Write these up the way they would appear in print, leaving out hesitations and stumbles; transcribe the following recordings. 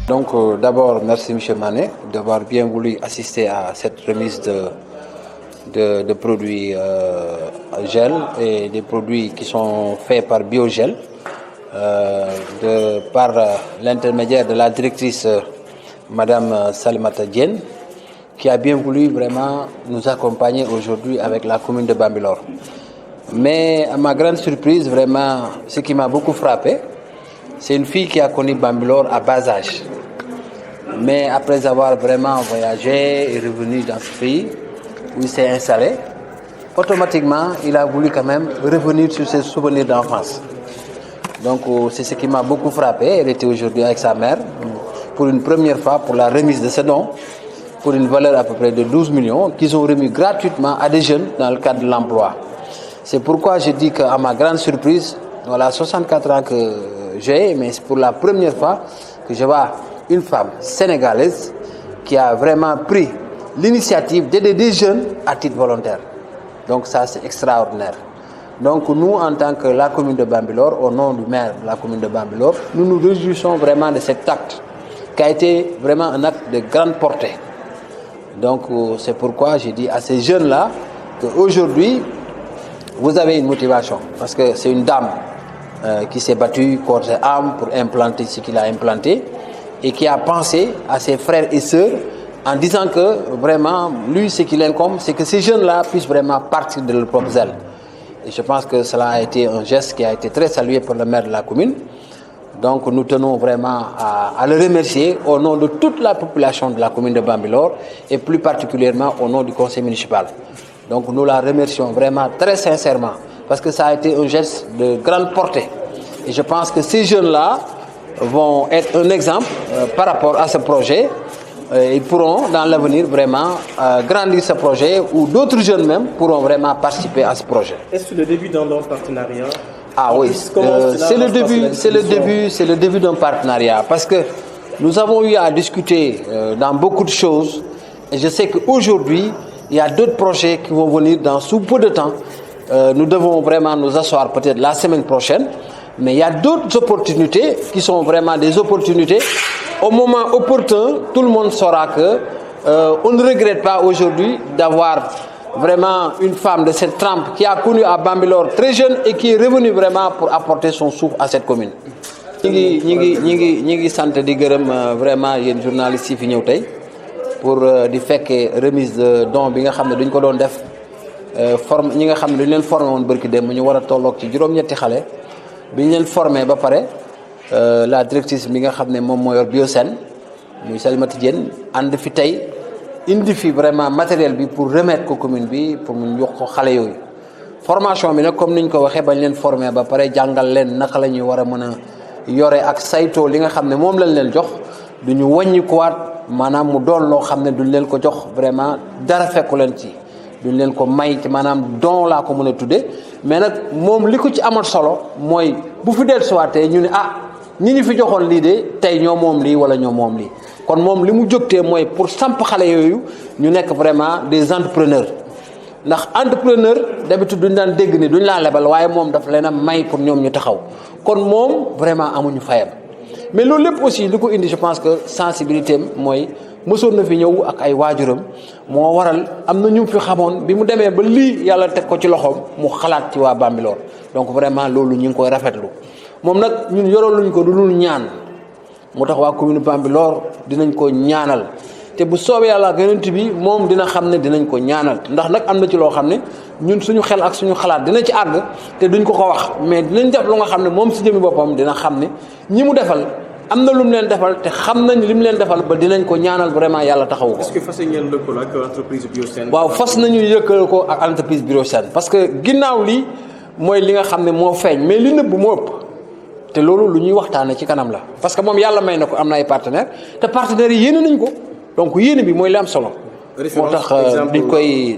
Donc d'abord, merci M. Mané d'avoir bien voulu assister à cette remise de produits gel et des produits qui sont faits par Biogel, par l'intermédiaire de la directrice Madame Salimata Diène, qui a bien voulu vraiment nous accompagner aujourd'hui avec la commune de Bambilor. Mais à ma grande surprise, vraiment, ce qui m'a beaucoup frappé, c'est une fille qui a connu Bambilor à bas âge. Mais après avoir vraiment voyagé et revenu dans ce pays où il s'est installé, automatiquement, il a voulu quand même revenir sur ses souvenirs d'enfance. Donc c'est ce qui m'a beaucoup frappé. Elle était aujourd'hui avec sa mère pour une première fois pour la remise de ce don, pour une valeur à peu près de 12 millions qu'ils ont remis gratuitement à des jeunes dans le cadre de l'emploi. C'est pourquoi je dis qu'à ma grande surprise, voilà 64 ans que j'ai, mais c'est pour la première fois que je vois une femme sénégalaise qui a vraiment pris l'initiative d'aider des jeunes à titre volontaire. Donc ça, c'est extraordinaire. Donc nous, en tant que la commune de Bambilor, au nom du maire de la commune de Bambilor, nous nous réjouissons vraiment de cet acte qui a été vraiment un acte de grande portée. Donc c'est pourquoi j'ai dit à ces jeunes-là qu'aujourd'hui, vous avez une motivation, parce que c'est une dame qui s'est battue corps et âme pour implanter ce qu'il a implanté et qui a pensé à ses frères et sœurs en disant que vraiment, lui, ce qu'il incombe, c'est que ces jeunes-là puissent vraiment partir de leur propre zèle. Et je pense que cela a été un geste qui a été très salué par le maire de la commune. Donc nous tenons vraiment à le remercier au nom de toute la population de la commune de Bambilor et plus particulièrement au nom du conseil municipal. Donc nous la remercions vraiment très sincèrement parce que ça a été un geste de grande portée. Et je pense que ces jeunes-là vont être un exemple par rapport à ce projet. Ils pourront dans l'avenir vraiment grandir ce projet ou d'autres jeunes même pourront vraiment participer à ce projet. Est-ce le début d'un long partenariat? Ah oui, c'est le début d'un partenariat parce que nous avons eu à discuter dans beaucoup de choses et je sais qu'aujourd'hui, il y a d'autres projets qui vont venir dans sous peu de temps. Nous devons vraiment nous asseoir peut-être la semaine prochaine, mais il y a d'autres opportunités qui sont vraiment des opportunités. Au moment opportun, tout le monde saura que on ne regrette pas aujourd'hui d'avoir vraiment une femme de cette trempe qui a connu à Bambilor très jeune et qui est revenue vraiment pour apporter son souffle à cette commune. Ñi ngi sant di gërëm vraiment yéen journalistes yi fi ñëw tey pour di fekkee remise de don bi nga xam ne duñ ko doon def forme ñi nga xam ne duñ leen formé woon barki dem ñu war a tolloog ci juróom-ñetti xale bi ñu leen formé ba pare la directrice bi nga xam ne moom moo yor Biosène muy Salimata Diène ànd fi tey indi fi vraiment matériel bi pour remettre ko commune bi pour mu jox ko xale yooyu formation bi nag comme niñ ko waxee bañ leen formé ba pare jàngal leen naka la ñuy war a mën a yore ak saytoo li nga xam ne moom lañ leen jox duñu wàññi ko waat maanaam mu doon loo xam ne duñ leen ko jox vraiment dara fekku leen ci duñ leen ko may ci maanaam don laa ko mën a tudde mais nag moom li ko ci amal solo mooy bu fi dellusiwaatee ñu ne ñi ñu fi joxoon lii de tey ñoo moom lii wala ñoo moom lii kon moom li mu jógtee mooy pour samp xale yooyu ñu nekk vraiment des entrepreneurs ndax entrepreneur d'habitude duñ daan dégg ni duñ laa lebal waaye moom daf leen a may pour ñoom ñu taxaw kon moom vraiment amuñu fayam mais loolu lépp aussi li ko indi je pense que sensibilité am mooy mësoon na fi ñëw ak ay waajuram moo waral am na ñu fi xamoon bi mu demee ba lii yàlla teg ko ci loxoom mu xalaat ci waa Bambilor donc vraiment loolu ñu ngi koy rafetlu moom nag ñun yoraluñ ko du dul ñaan moo tax waa commune Bambilor dinañ ko ñaanal te bu soobee yàlla ak yonent bi moom dina xam ne dinañ ko ñaanal ndax nag am na ci loo xam ne ñun suñu xel ak suñu xalaat dina ci àgg te duñ ko wax mais dinañ def lu nga xam ne moom si jëmi boppam dina xam ne ñi mu defal am na lu mu leen defal te xam nañ li mu leen defal ba dinañ ko ñaanal vraiment yàlla taxawu ko. Est-ce que fas ngeen lëkkaloo ak entreprise Biosène? waaw fas nañu lëkkaloo ko ak entreprise Biosène parce que ginnaaw lii mooy li nga xam ne moo feeñ mais li nëbb moo ëpp te loolu lu ñuy waxtaanee ci kanam la parce que moom yàlla may na ko am na ay partenaires te partenaires yi yéene nañ ko donc yéene bi mooy li am solo. moo tax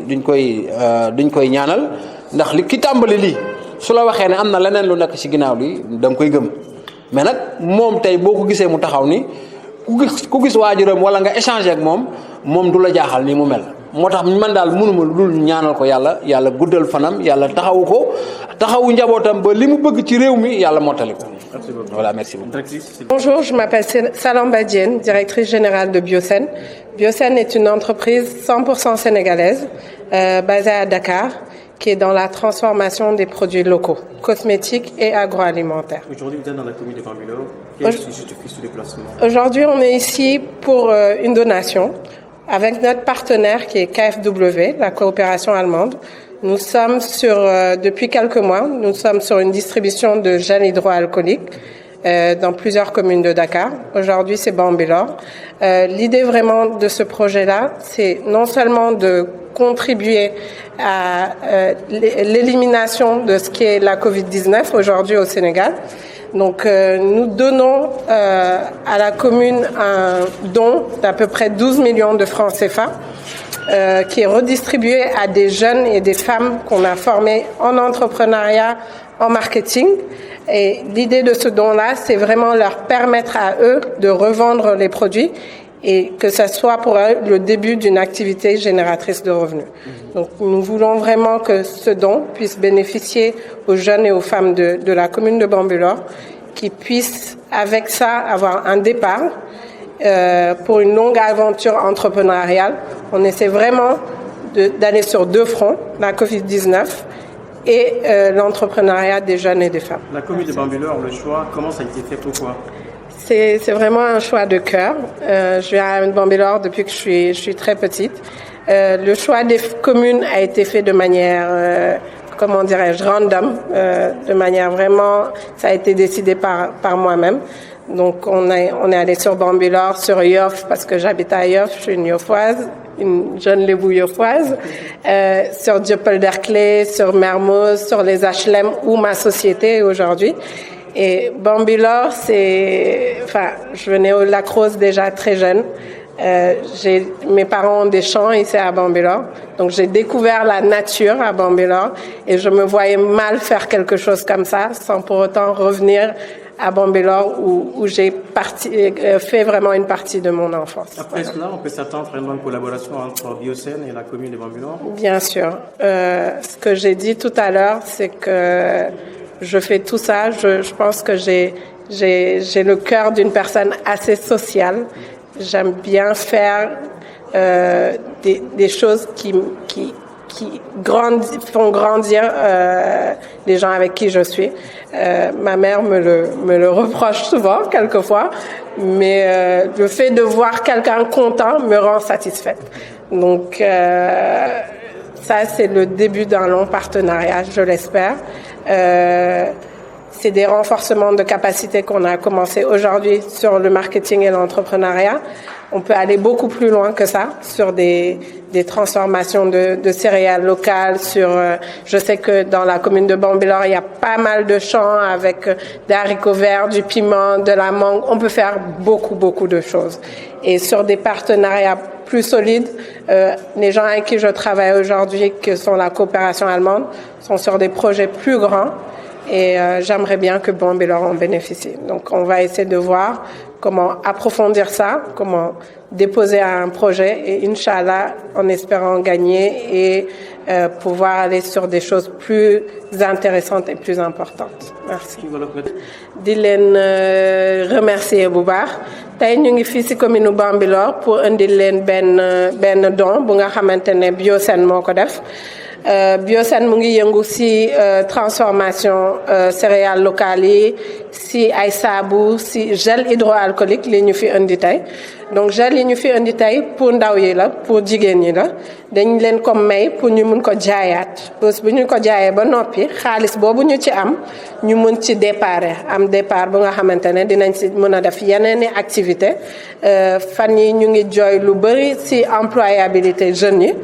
duñ koy ñaanal ndax li ki tàmbali lii su la waxee ne am na leneen lu nekk ci ginnaaw lii da nga koy gëm mais nag moom tey boo ko gisee mu taxaw ni ku gis waajuram wala nga échanger ak moom du la jaaxal nii mu mel. moo tax man daal mënuma lu dul ñaanal ko yàlla guddal fanam yàlla taxawu ko taxawu njabootam ba li mu bëgg ci réew mi yàlla mottali ko. Merci beaucoup. Voilà, merci beaucoup. Directrice, Bonjour, je m'appelle Salamba Diène, directrice générale de Biocène. Biocène est une entreprise 100% sénégalaise, basée à Dakar, qui est dans la transformation des produits locaux, cosmétiques et agroalimentaires. aujourd'hui vous êtes dans la commune de Bambilor. Qu'est-ce qui justifie ce déplacement? Aujourd'hui, on est ici pour une donation avec notre partenaire qui est KfW, la coopération allemande. Nous sommes depuis quelques mois, nous sommes sur une distribution de gel hydroalcoolique dans plusieurs communes de Dakar. Aujourd'hui, c'est Bambilor. L'idée vraiment de ce projet-là, c'est non seulement de contribuer à l'élimination de ce qu'est la Covid-19 aujourd'hui au Sénégal. Donc, nous donnons à la commune un don d'à peu près 12 millions de francs CFA qui est redistribué à des jeunes et des femmes qu'on a formés en entrepreneuriat, en marketing. Et l'idée de ce don-là, c'est vraiment leur permettre à eux de revendre les produits et que ça soit pour eux le début d'une activité génératrice de revenus. Donc, nous voulons vraiment que ce don puisse bénéficier aux jeunes et aux femmes de la commune de Bambilor, qui puissent, avec ça, avoir un départ pour une longue aventure entrepreneuriale. On essaie vraiment d'aller sur deux fronts, la Covid-19 et l'entrepreneuriat des jeunes et des femmes. La commune de Bambilor, le choix, comment ça a été fait, pourquoi? C'est vraiment un choix de cœur. Je viens à Bambilor depuis que je suis très petite. Le choix des communes a été fait de manière, comment dirais-je, random, de manière vraiment, ça a été décidé par moi-même. Donc on est allé sur Bambilor, sur Yoff, parce que j'habite à Yoff, je suis une Yoffoise, une jeune lébou Yoffoise, sur Dieuppeul-Derklé, sur Mermoz, sur les HLM où ma société est aujourd'hui. Et Bambilor, je venais au Lac-Rose déjà très jeune. Mes parents ont des champs ici à Bambilor, donc j'ai découvert la nature à Bambilor et je me voyais mal faire quelque chose comme ça sans pour autant revenir à Bambilor où j'ai fait vraiment une partie de mon enfance. Après cela, on peut s'attendre à une collaboration entre Biocène et la commune de Bambilor? Bien sûr. Ce que j'ai dit tout à l'heure, c'est que je fais tout ça. Je pense que j'ai le cœur d'une personne assez sociale. J'aime bien faire des choses qui font grandir les gens avec qui je suis. Ma mère me le reproche souvent, quelquefois, mais le fait de voir quelqu'un content me rend satisfaite. Donc, ça, c'est le début d'un long partenariat, je l'espère. C'est des renforcements de capacités qu'on a commencé aujourd'hui sur le marketing et l'entrepreneuriat. On peut aller beaucoup plus loin que ça sur des transformations de céréales locales. Je sais que dans la commune de Bambilor, il y a pas mal de champs avec des haricots verts, du piment, de la mangue. On peut faire beaucoup de choses. Et sur des partenariats plus solides, les gens avec qui je travaille aujourd'hui, que sont la coopération allemande, sont sur des projets plus grands. Et j'aimerais bien que Bambilor en bénéficie. Donc, on va essayer de voir comment approfondir ça, comment déposer un projet et Inch'Allah, en espérant gagner et pouvoir aller sur des choses plus intéressantes et plus importantes. Merci. di leen remercier bu baax tey ñu ngi fii ci commune Bambilor pour indil leen benn don bu nga xamante ne Biocène moo ko def. Biocène mu ngi yëngu ci transformation céréales locales yi ci ay saabu ci gel hydroalcoolique li ñu fi indi tey donc gel yi ñu fi indi tey pour ndaw yi la pour jigéen ñi la dañ leen ko may pour ñu mun ko jaayaat bés bu ñu ko jaayee ba noppi xaalis boobu ñu ci am ñu mun ci am départ bu nga xamante ne dinañ ci mën a def yeneen i activité fan yi ñu ngi jooy lu bëri ci employabilité jeunes yi.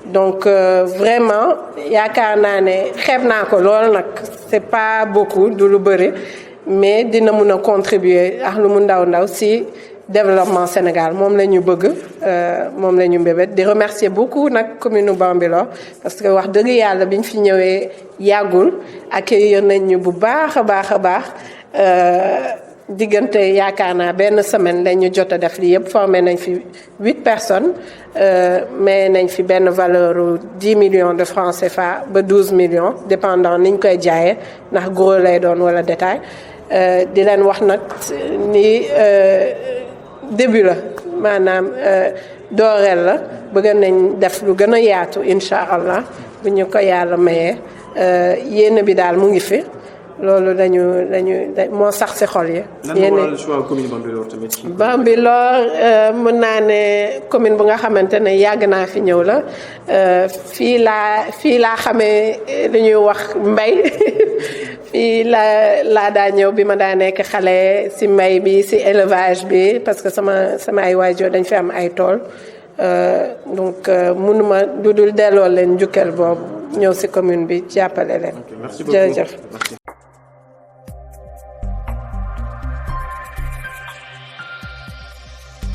Donc vraiment yaakaar naa ne xeeb naa ko lool nag c'est pas beaucoup du lu bëri mais dina mun a contribuer ak lu mu ndaw ci développement Sénégal moom la ñu bëgg moom la ñu mbébét di remercier beaucoup nag commune Bambilor parce que wax dëgg yàlla biñ fi ñëwee yàggul accueillir nañ ñu bu baax a baax diggante yaakaar naa benn semaine lañu jot a def li yëpp formé nañ fi 8 personnes mais nañ fi benn valeur 10 millions de francs CFA ba 12 millions dépendant niñ koy jaayee ndax gros lay doon wala détail di leen wax nag ni début la maanaam dooreel la bëgg nañ def lu gën a yaatu incha allah bu ñu ko yàlla mayee yéene bi daal mu ngi fi loolu dañu moo sax ci xol yi. lan moo waral choix commune Bambilor tamit. Bambilor mën naa ne commune bu nga xamante ne yàgg naa fi ñëw la fii laa xamee li ñuy wax mbay fii laa daa ñëw bi ma daa nekk xale ci mbay bi ci élevage bi parce que sama ay waajur dañ fi am ay tool donc mënuma dudul delloo leen njukkal boobu ñëw ci commune bi jàppale leen. Merci beaucoup. Jërëjëf.